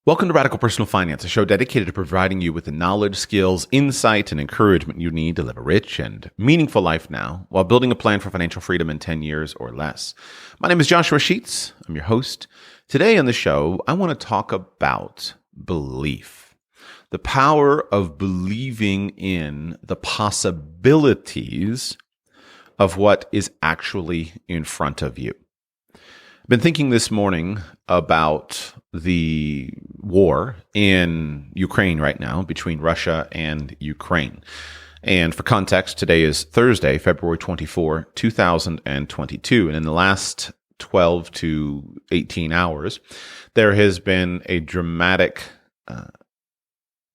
Welcome to Radical Personal Finance, a show dedicated to providing you with the knowledge, skills, insight, and encouragement you need to live a rich and meaningful life now while building a plan for financial freedom in 10 years or less. My name is Joshua Sheets. I'm your host. Today on the show, I want to talk about belief. The power of believing in the possibilities of what is actually in front of you. I've been thinking this morning about the war in Ukraine right now between Russia and Ukraine. And for context, today is Thursday, February 24, 2022. And in the last 12 to 18 hours, there has been a dramatic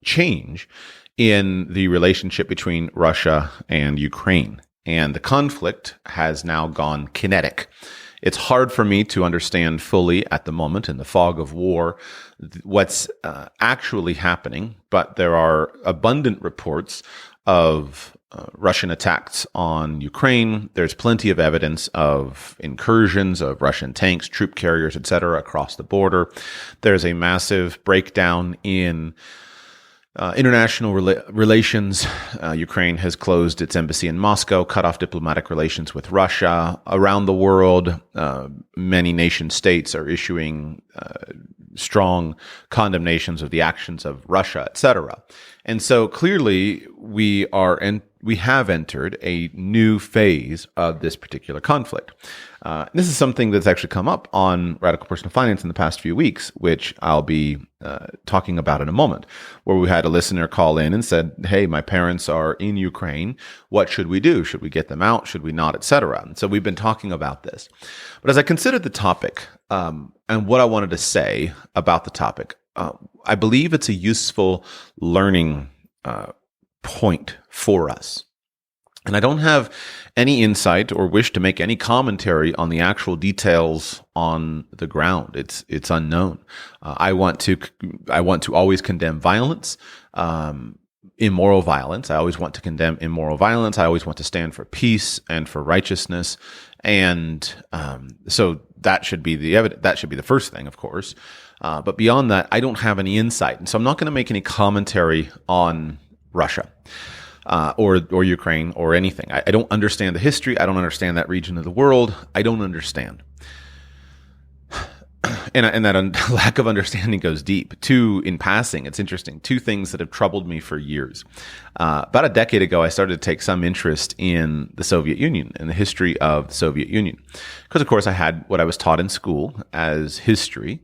change in the relationship between Russia and Ukraine. And the conflict has now gone kinetic. It's hard for me to understand fully at the moment in the fog of war what's actually happening, but there are abundant reports of Russian attacks on Ukraine. There's plenty of evidence of incursions of Russian tanks, troop carriers, etc., across the border. There's a massive breakdown in international relations. Ukraine has closed its embassy in Moscow, cut off diplomatic relations with Russia. Around the world, many nation states are issuing strong condemnations of the actions of Russia, etc. And so clearly we have entered a new phase of this particular conflict. This is something that's actually come up on Radical Personal Finance in the past few weeks, which I'll be talking about in a moment, where we had a listener call in and said, hey, my parents are in Ukraine. What should we do? Should we get them out? Should we not, etc.? And so we've been talking about this. But as I considered the topic and what I wanted to say about the topic, I believe it's a useful learning point for us. And I don't have any insight or wish to make any commentary on the actual details on the ground. It's unknown. I want to always condemn violence, immoral violence. I always want to condemn immoral violence. I always want to stand for peace and for righteousness. And so that should be that should be the first thing, of course. But beyond that, I don't have any insight, and so I'm not going to make any commentary on Russia. Or Ukraine or anything. I don't understand the history. I don't understand that region of the world. I don't understand. And that lack of understanding goes deep. In passing, it's interesting. Two things that have troubled me for years. About a decade ago, I started to take some interest in the Soviet Union and the history of the Soviet Union. Because, of course, I had what I was taught in school as history.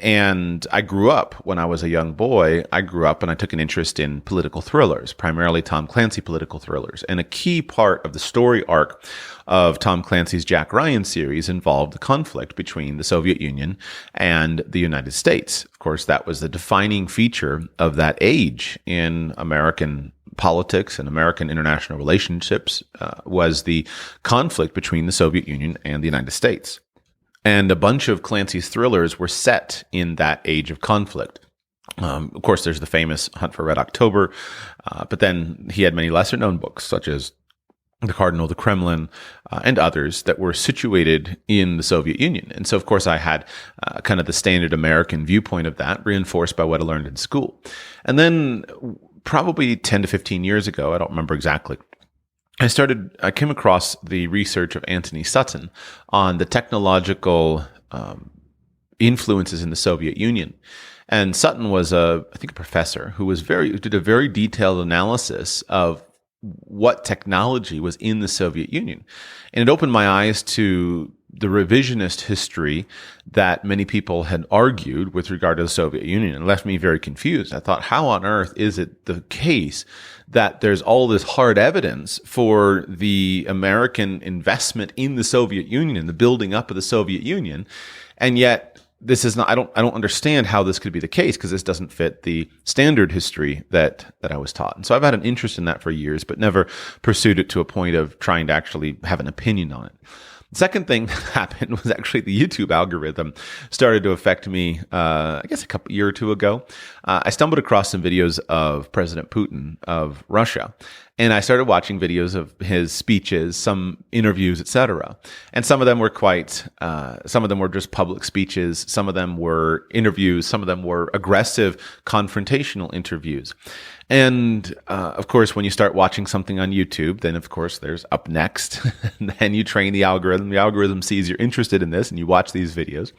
And I grew up when I was a young boy. I grew up and I took an interest in political thrillers, primarily Tom Clancy political thrillers. And a key part of the story arc of Tom Clancy's Jack Ryan series involved the conflict between the Soviet Union and the United States. Of course, that was the defining feature of that age in American politics and American international relationships, was the conflict between the Soviet Union and the United States. And a bunch of Clancy's thrillers were set in that age of conflict. Of course, there's the famous Hunt for Red October, but then he had many lesser-known books, such as The Cardinal, the Kremlin, and others that were situated in the Soviet Union. And so, of course, I had kind of the standard American viewpoint of that, reinforced by what I learned in school. And then probably 10 to 15 years ago, I don't remember exactly, I came across the research of Anthony Sutton on the technological influences in the Soviet Union. And Sutton was I think a professor who did a very detailed analysis of what technology was in the Soviet Union. And it opened my eyes to the revisionist history that many people had argued with regard to the Soviet Union, and left me very confused. I thought, how on earth is it the case that there's all this hard evidence for the American investment in the Soviet Union and the building up of the Soviet Union, and yet this is not, I don't understand how this could be the case, because this doesn't fit the standard history that I was taught. And so I've had an interest in that for years, but never pursued it to a point of trying to actually have an opinion on it. The second thing that happened was actually the YouTube algorithm started to affect me, I guess a year or two ago. I stumbled across some videos of President Putin of Russia. And I started watching videos of his speeches, some interviews, etc. And some of them were some of them were just public speeches. Some of them were interviews. Some of them were aggressive, confrontational interviews. And of course, when you start watching something on YouTube, then of course there's up next. And then you train the algorithm. The algorithm sees you're interested in this and you watch these videos.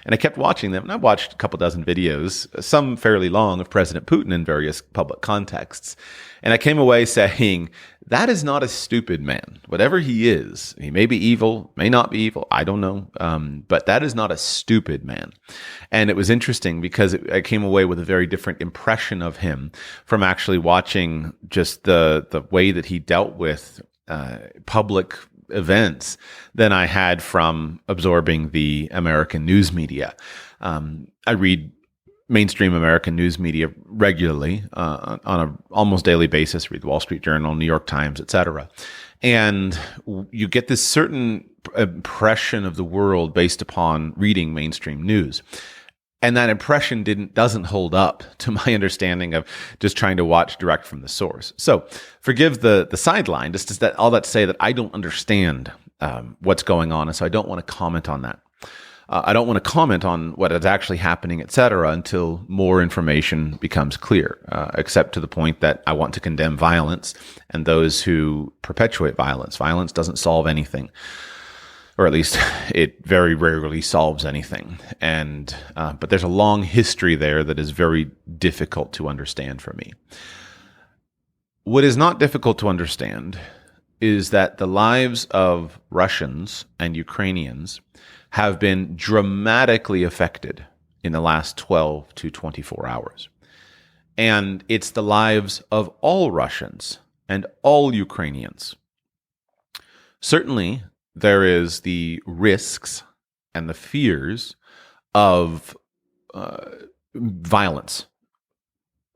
And I kept watching them. And I watched a couple dozen videos, some fairly long, of President Putin in various public contexts. And I came away saying, that is not a stupid man. Whatever he is, he may be evil, may not be evil, I don't know. But that is not a stupid man. And it was interesting because I came away with a very different impression of him from actually watching just the way that he dealt with public events than I had from absorbing the American news media. I read mainstream American news media regularly on an almost daily basis, read the Wall Street Journal, New York Times, etc. And you get this certain impression of the world based upon reading mainstream news. And that impression doesn't hold up to my understanding of just trying to watch direct from the source. So forgive the sideline, just all that to say that I don't understand what's going on, and so I don't want to comment on that. I don't want to comment on what is actually happening, et cetera, until more information becomes clear, except to the point that I want to condemn violence and those who perpetuate violence. Violence doesn't solve anything, or at least it very rarely solves anything. And but there's a long history there that is very difficult to understand for me. What is not difficult to understand is that the lives of Russians and Ukrainians have been dramatically affected in the last 12 to 24 hours. And it's the lives of all Russians and all Ukrainians. Certainly, there is the risks and the fears of violence.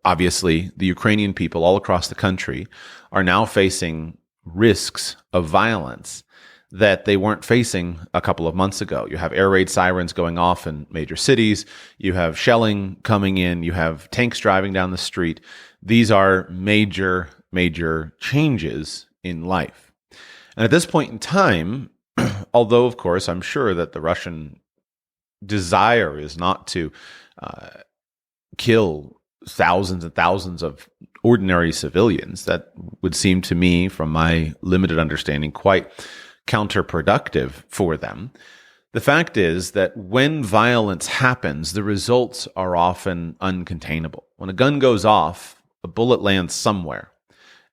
Obviously, the Ukrainian people all across the country are now facing risks of violence that they weren't facing a couple of months ago. You have air raid sirens going off in major cities. You have shelling coming in. You have tanks driving down the street. These are major, major changes in life. And at this point in time, although, of course, I'm sure that the Russian desire is not to kill thousands and thousands of ordinary civilians, that would seem to me, from my limited understanding, quite counterproductive for them. The fact is that when violence happens, the results are often uncontainable. When a gun goes off, a bullet lands somewhere.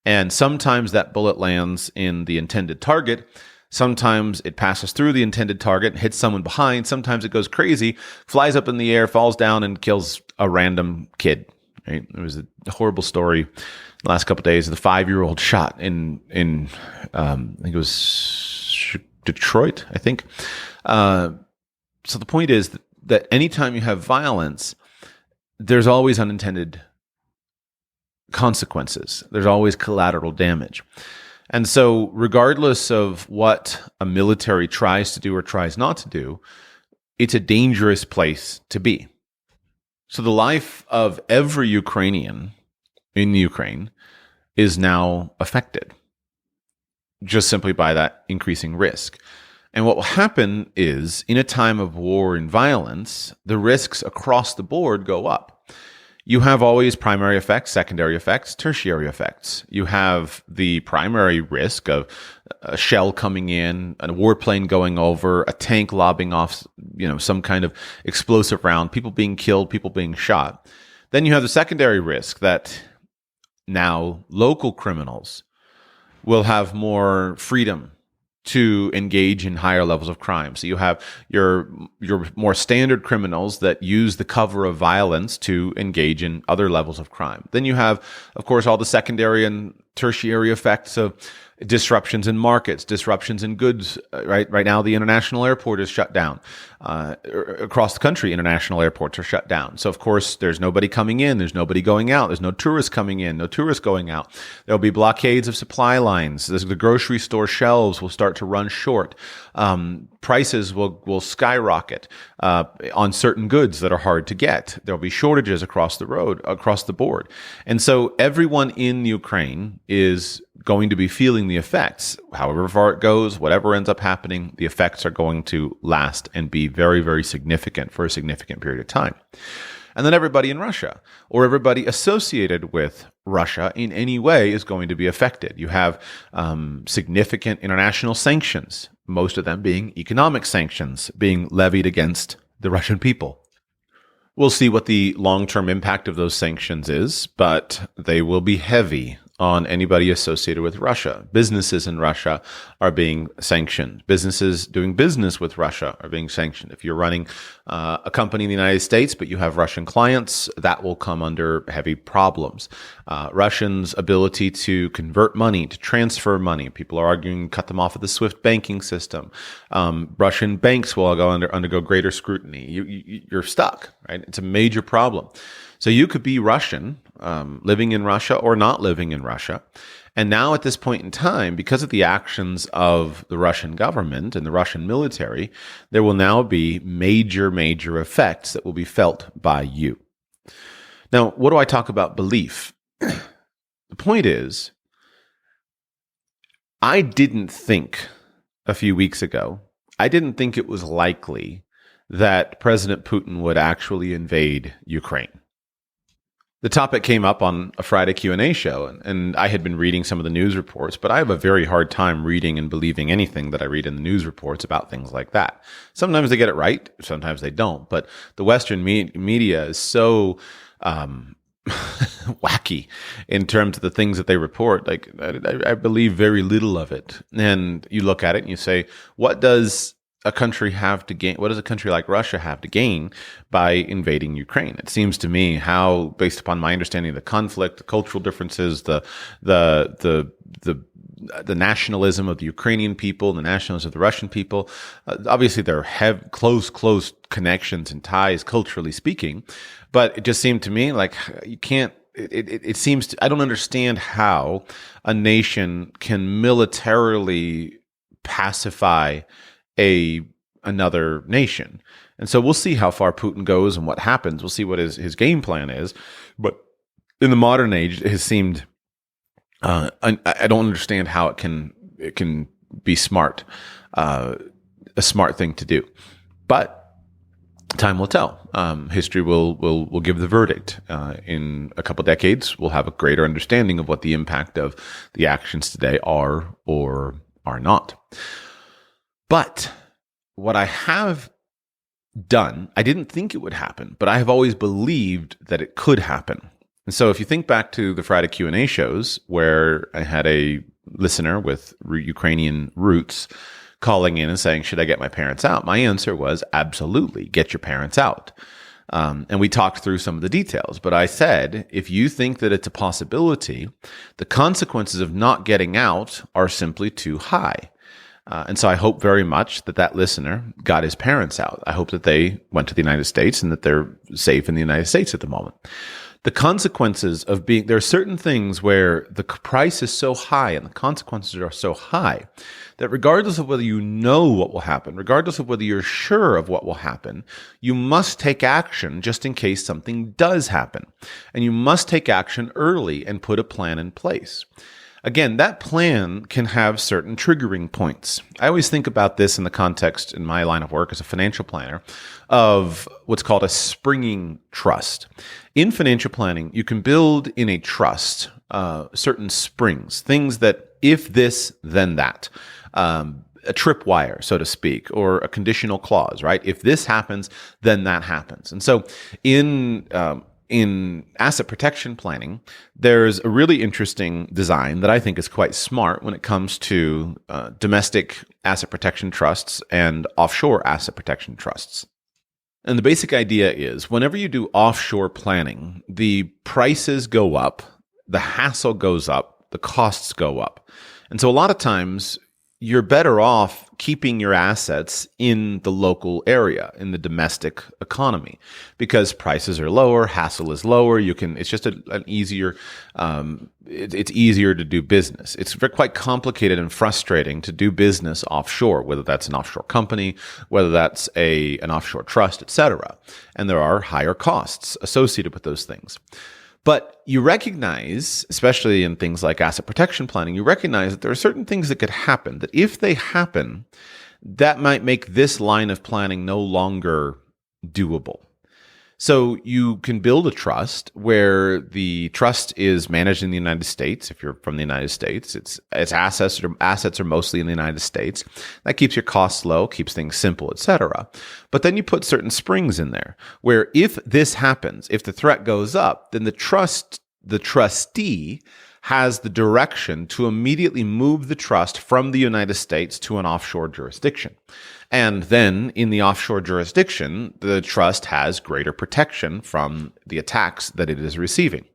And sometimes that bullet lands in the intended target. Sometimes it passes through the intended target and hits someone behind. Sometimes it goes crazy, flies up in the air, falls down, and kills a random kid. Right? It was a horrible story the last couple of days. The 5-year-old shot in I think it was Detroit, I think. So the point is that anytime you have violence, there's always unintended consequences. There's always collateral damage. And so regardless of what a military tries to do or tries not to do, it's a dangerous place to be. So the life of every Ukrainian in Ukraine is now affected just simply by that increasing risk. And what will happen is, in a time of war and violence, the risks across the board go up. You have always primary effects, secondary effects, tertiary effects. You have the primary risk of a shell coming in, a warplane going over, a tank lobbing off, some kind of explosive round, people being killed, people being shot. Then you have the secondary risk that now local criminals will have more freedom to engage in higher levels of crime. So you have your more standard criminals that use the cover of violence to engage in other levels of crime. Then you have, of course, all the secondary and tertiary effects of disruptions in markets, disruptions in goods. Right now, the international airport is shut down. Across the country, international airports are shut down. So, of course, there's nobody coming in. There's nobody going out. There's no tourists coming in, no tourists going out. There'll be blockades of supply lines. The grocery store shelves will start to run short. Prices will skyrocket on certain goods that are hard to get. There'll be shortages across the board. And so everyone in Ukraine is going to be feeling the effects. However far it goes, whatever ends up happening, the effects are going to last and be very, very significant for a significant period of time. And then everybody in Russia or everybody associated with Russia in any way is going to be affected. You have significant international sanctions, most of them being economic sanctions being levied against the Russian people. We'll see what the long-term impact of those sanctions is, but they will be heavy on anybody associated with Russia. Businesses in Russia are being sanctioned. Businesses doing business with Russia are being sanctioned. If you're running a company in the United States, but you have Russian clients, that will come under heavy problems. Russians' ability to convert money, to transfer money. People are arguing cut them off of the SWIFT banking system. Russian banks will undergo greater scrutiny. You're stuck, right? It's a major problem. So you could be Russian, living in Russia or not living in Russia. And now at this point in time, because of the actions of the Russian government and the Russian military, there will now be major, major effects that will be felt by you. Now, what do I talk about belief? The point is, I didn't think a few weeks ago, I didn't think it was likely that President Putin would actually invade Ukraine. The topic came up on a Friday Q&A show, and I had been reading some of the news reports, but I have a very hard time reading and believing anything that I read in the news reports about things like that. Sometimes they get it right, sometimes they don't, but the Western media is so wacky in terms of the things that they report. Like, I believe very little of it. And you look at it and you say, what does a country have to gain? What does a country like Russia have to gain by invading Ukraine? It seems to me how, based upon my understanding of the conflict, the cultural differences, the nationalism of the Ukrainian people, the nationalism of the Russian people, obviously there have close connections and ties, culturally speaking, but it just seemed to me like you can't. It seems to, I don't understand how a nation can militarily pacify another nation. And so we'll see how far Putin goes and what happens. We'll see what his game plan is. But in the modern age, it has seemed, I don't understand how it can be smart, a smart thing to do. But time will tell. History will give the verdict. In a couple decades, we'll have a greater understanding of what the impact of the actions today are or are not. But what I have done, I didn't think it would happen, but I have always believed that it could happen. And so if you think back to the Friday Q&A shows where I had a listener with Ukrainian roots calling in and saying, should I get my parents out? My answer was absolutely, get your parents out. And we talked through some of the details, but I said, if you think that it's a possibility, the consequences of not getting out are simply too high. And so I hope very much that listener got his parents out. I hope that they went to the United States and that they're safe in the United States at the moment. The consequences of there are certain things where the price is so high and the consequences are so high that regardless of whether you know what will happen, regardless of whether you're sure of what will happen, you must take action just in case something does happen. And you must take action early and put a plan in place. Again, that plan can have certain triggering points. I always think about this in the context, in my line of work as a financial planner, of what's called a springing trust. In financial planning, you can build in a trust certain springs, things that if this, then that. A tripwire, so to speak, or a conditional clause, right? If this happens, then that happens. And so in asset protection planning, there's a really interesting design that I think is quite smart when it comes to domestic asset protection trusts and offshore asset protection trusts. And the basic idea is whenever you do offshore planning, the prices go up, the hassle goes up, the costs go up. And so a lot of times you're better off keeping your assets in the local area, in the domestic economy, because prices are lower, hassle is lower. It's just an easier, it's easier to do business. It's quite complicated and frustrating to do business offshore, whether that's an offshore company, whether that's an offshore trust, etc. And there are higher costs associated with those things. But you recognize, especially in things like asset protection planning, you recognize that there are certain things that could happen, that if they happen, that might make this line of planning no longer doable. So you can build a trust where the trust is managed in the United States. If you're from the United States, its assets are mostly in the United States. That keeps your costs low, keeps things simple, etc. But then you put certain springs in there where if this happens, if the threat goes up, then the trustee has the direction to immediately move the trust from the United States to an offshore jurisdiction. And then in the offshore jurisdiction, the trust has greater protection from the attacks that it is receiving.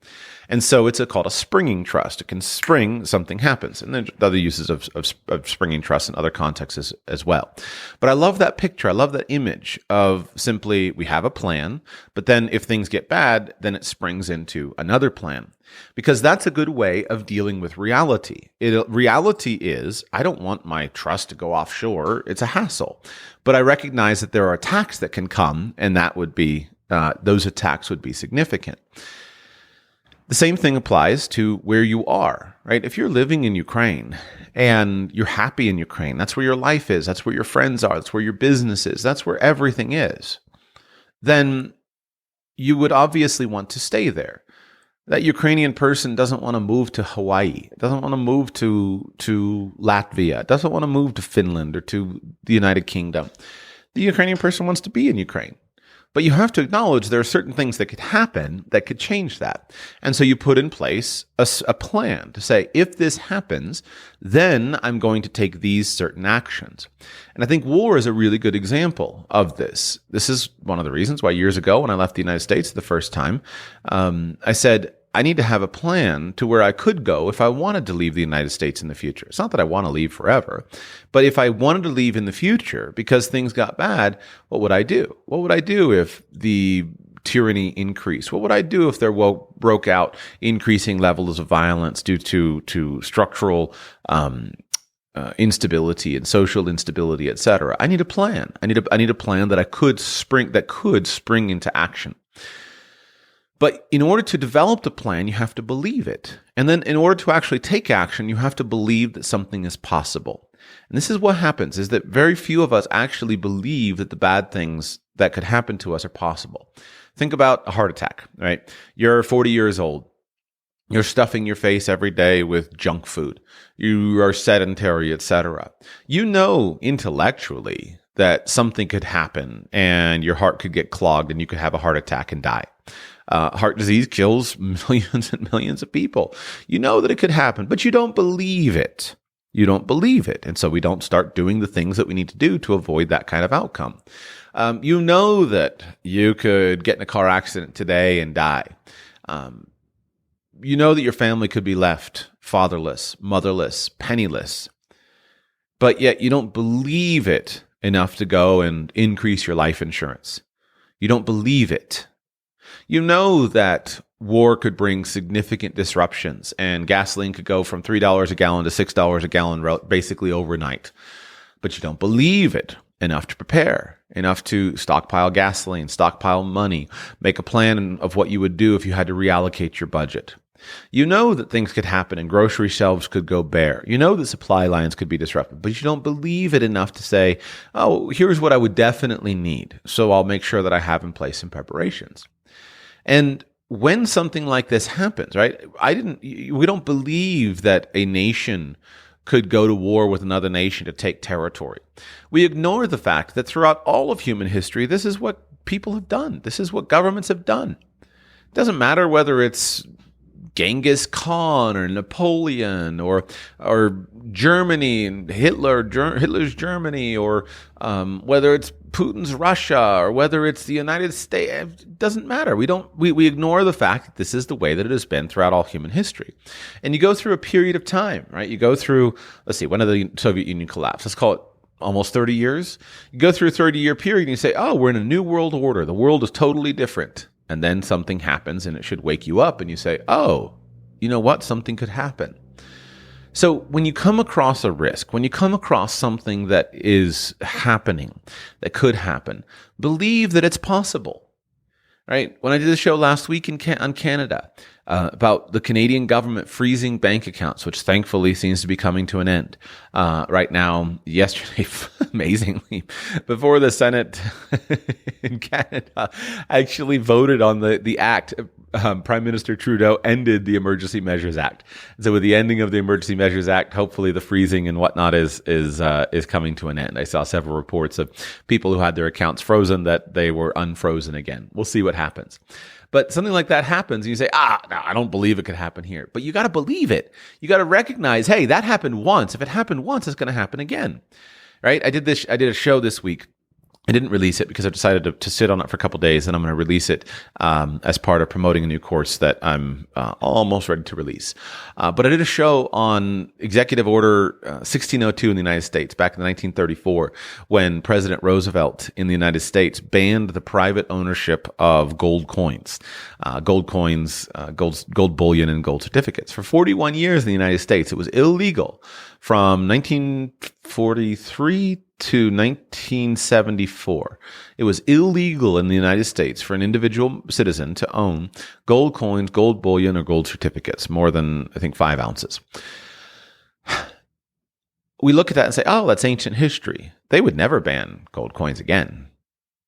And so it's called a springing trust. It can spring, something happens. And then other uses of springing trust in other contexts as well. But I love that picture. I love that image of simply we have a plan, but then if things get bad, then it springs into another plan. Because that's a good way of dealing with reality. Reality is, I don't want my trust to go offshore. It's a hassle. But I recognize that there are attacks that can come, and that would be, those attacks would be significant. The same thing applies to where you are, right? If you're living in Ukraine and you're happy in Ukraine, that's where your life is, that's where your friends are, that's where your business is, that's where everything is, then you would obviously want to stay there. That Ukrainian person doesn't want to move to Hawaii, doesn't want to move to Latvia, doesn't want to move to Finland or to the United Kingdom. The Ukrainian person wants to be in Ukraine. But you have to acknowledge there are certain things that could happen that could change that. And so you put in place a plan to say, if this happens, then I'm going to take these certain actions. And I think war is a really good example of this. This is one of the reasons why years ago when I left the United States the first time, I said, I need to have a plan to where I could go if I wanted to leave the United States in the future. It's not that I want to leave forever, but if I wanted to leave in the future because things got bad, what would I do? What would I do if the tyranny increased? What would I do if there broke out increasing levels of violence due to structural instability and social instability, etc.? I need a plan. I need a plan that could spring into action. But in order to develop the plan, you have to believe it. And then in order to actually take action, you have to believe that something is possible. And this is what happens, is that very few of us actually believe that the bad things that could happen to us are possible. Think about a heart attack, right? You're 40 years old. You're stuffing your face every day with junk food. You are sedentary, etc. You know intellectually that something could happen and your heart could get clogged and you could have a heart attack and die. Heart disease kills millions and millions of people. You know that it could happen, but you don't believe it. You don't believe it. And so we don't start doing the things that we need to do to avoid that kind of outcome. You know that you could get in a car accident today and die. You know that your family could be left fatherless, motherless, penniless. But yet you don't believe it enough to go and increase your life insurance. You don't believe it. You know that war could bring significant disruptions and gasoline could go from $3 a gallon to $6 a gallon basically overnight. But you don't believe it enough to prepare, enough to stockpile gasoline, stockpile money, make a plan of what you would do if you had to reallocate your budget. You know that things could happen and grocery shelves could go bare. You know that supply lines could be disrupted, but you don't believe it enough to say, oh, here's what I would definitely need, so I'll make sure that I have in place some preparations. And when something like this happens, right, we don't believe that a nation could go to war with another nation to take territory. We ignore the fact that throughout all of human history, this is what people have done. This is what governments have done. It doesn't matter whether it's Genghis Khan or Napoleon or Germany and Hitler's Germany, or whether it's Putin's Russia or whether it's the United States. It doesn't matter. We ignore the fact that this is the way that it has been throughout all human history. And you go through a period of time, right? You go through, when did the Soviet Union collapse? Let's call it almost 30 years. You go through a 30-year period and you say, oh, we're in a new world order. The world is totally different. And then something happens and it should wake you up and you say, oh, you know what? Something could happen. So when you come across a risk, when you come across something that is happening, that could happen, believe that it's possible. right? When I did the show last week on Canada about the Canadian government freezing bank accounts, which thankfully seems to be coming to an end right now. Yesterday, amazingly, before the Senate in Canada actually voted on the act, Prime Minister Trudeau ended the Emergency Measures Act. So with the ending of the Emergency Measures Act, hopefully the freezing and whatnot is coming to an end. I saw several reports of people who had their accounts frozen that they were unfrozen again. We'll see what happens. But something like that happens, and you say, no, I don't believe it could happen here. But you got to believe it. You got to recognize, hey, that happened once. If it happened once, it's going to happen again, right? I did a show this week. I didn't release it because I decided to sit on it for a couple of days, and I'm going to release it as part of promoting a new course that I'm almost ready to release. But I did a show on Executive Order 1602 in the United States back in 1934, when President Roosevelt in the United States banned the private ownership of gold coins, gold bullion, and gold certificates. For 41 years in the United States, it was illegal from 1943 to 1974. It was illegal in the United States for an individual citizen to own gold coins, gold bullion, or gold certificates, more than, I think, 5 ounces. We look at that and say, oh, that's ancient history. They would never ban gold coins again.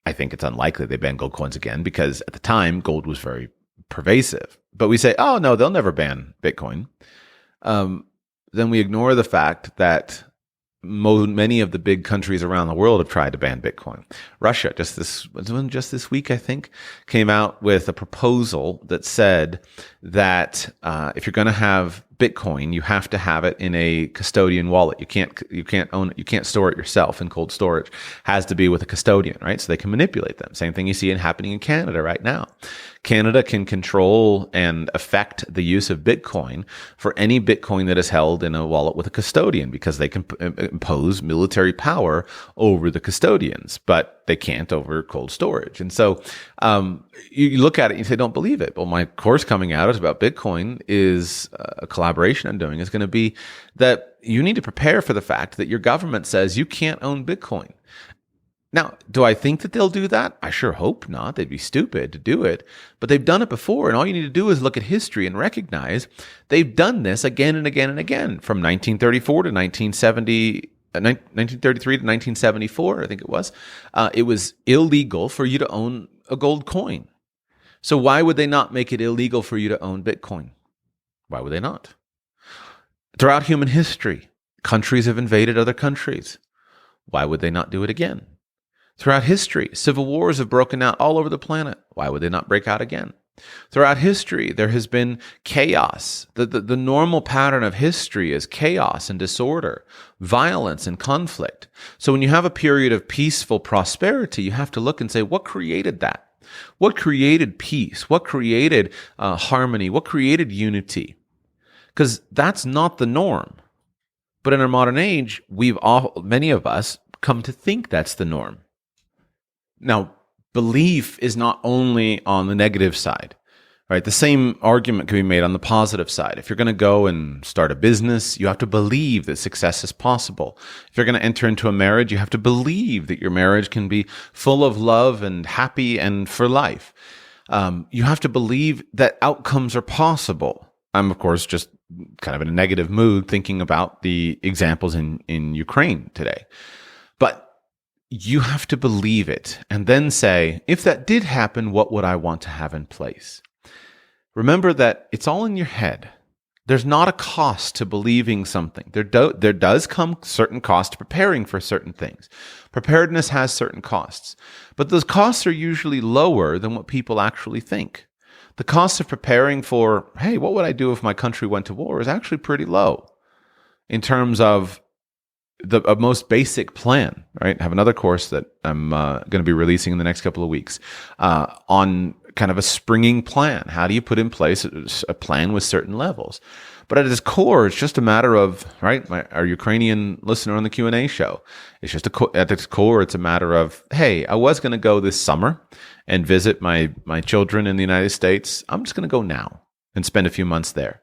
I think it's unlikely they ban gold coins again because at the time, gold was very pervasive. But we say, oh, no, they'll never ban Bitcoin. Then we ignore the fact that many of the big countries around the world have tried to ban Bitcoin. Russia, just this week, I think, came out with a proposal that said that if you're going to have Bitcoin, you have to have it in a custodian wallet. You can't own it. You can't store it yourself in cold storage. It has to be with a custodian, right? So they can manipulate them. Same thing you see happening in Canada right now. Canada can control and affect the use of Bitcoin for any Bitcoin that is held in a wallet with a custodian because they can impose military power over the custodians, but they can't over cold storage. And so you look at it and you say, don't believe it. Well, my course coming out is about Bitcoin is a collaboration I'm doing is going to be that you need to prepare for the fact that your government says you can't own Bitcoin. Now, do I think that they'll do that? I sure hope not. They'd be stupid to do it. But they've done it before, and all you need to do is look at history and recognize they've done this again and again and again from 1934 to 1970. 1933 to 1974, I think it was. It was illegal for you to own a gold coin. So why would they not make it illegal for you to own Bitcoin? Why would they not? Throughout human history, countries have invaded other countries. Why would they not do it again? Throughout history, civil wars have broken out all over the planet. Why would they not break out again? Throughout history, there has been chaos. The normal pattern of history is chaos and disorder, violence and conflict. So when you have a period of peaceful prosperity, you have to look and say, what created that? What created peace? What created harmony? What created unity? Because that's not the norm. But in our modern age, many of us come to think that's the norm. Now, belief is not only on the negative side, right? The same argument can be made on the positive side. If you're going to go and start a business, you have to believe that success is possible. If you're going to enter into a marriage, you have to believe that your marriage can be full of love and happy and for life. You have to believe that outcomes are possible. I'm, of course, just kind of in a negative mood thinking about the examples in Ukraine today. But you have to believe it and then say, if that did happen, what would I want to have in place? Remember that it's all in your head. There's not a cost to believing something. There does come certain cost to preparing for certain things. Preparedness has certain costs, but those costs are usually lower than what people actually think. The cost of preparing for, hey, what would I do if my country went to war is actually pretty low in terms of a most basic plan, right? I have another course that I'm going to be releasing in the next couple of weeks on kind of a springing plan. How do you put in place a plan with certain levels? But at its core, it's just a matter of, right, our Ukrainian listener on the Q&A show. It's just at its core, it's a matter of, hey, I was going to go this summer and visit my children in the United States. I'm just going to go now and spend a few months there.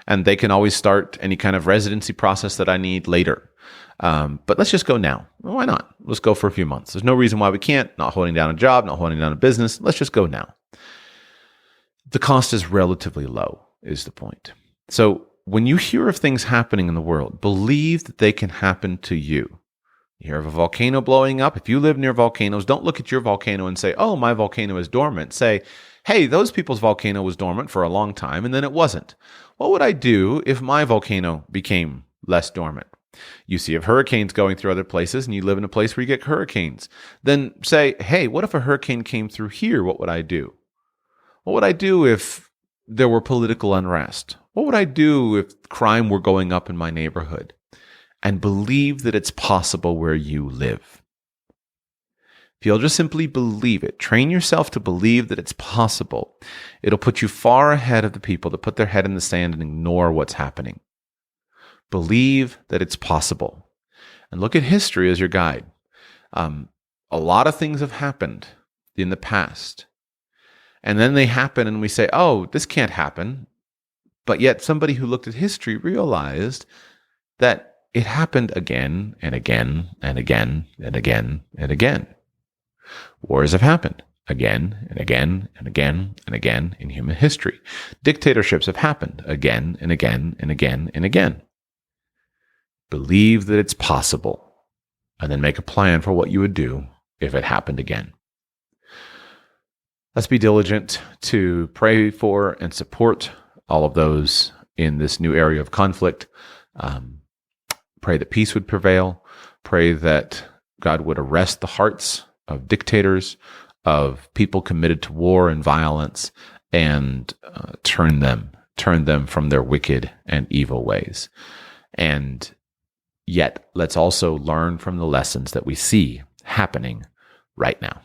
And they can always start any kind of residency process that I need later. But let's just go now. Well, why not? Let's go for a few months. There's no reason why we can't. Not holding down a job, not holding down a business. Let's just go now. The cost is relatively low, is the point. So when you hear of things happening in the world, believe that they can happen to you. You hear of a volcano blowing up. If you live near volcanoes, don't look at your volcano and say, oh, my volcano is dormant. Say, hey, those people's volcano was dormant for a long time and then it wasn't. What would I do if my volcano became less dormant? You see of hurricanes going through other places and you live in a place where you get hurricanes. Then say, hey, what if a hurricane came through here? What would I do? What would I do if there were political unrest? What would I do if crime were going up in my neighborhood? And believe that it's possible where you live. If you'll just simply believe it, train yourself to believe that it's possible, it'll put you far ahead of the people that put their head in the sand and ignore what's happening. Believe that it's possible. And look at history as your guide. A lot of things have happened in the past. And then they happen and we say, oh, this can't happen. But yet somebody who looked at history realized that it happened again and again and again and again and again. Wars have happened again and again and again and again in human history. Dictatorships have happened again and again and again and again. Believe that it's possible, and then make a plan for what you would do if it happened again. Let's be diligent to pray for and support all of those in this new area of conflict. Pray that peace would prevail. Pray that God would arrest the hearts of dictators, of people committed to war and violence, and turn them from their wicked and evil ways. And yet, let's also learn from the lessons that we see happening right now.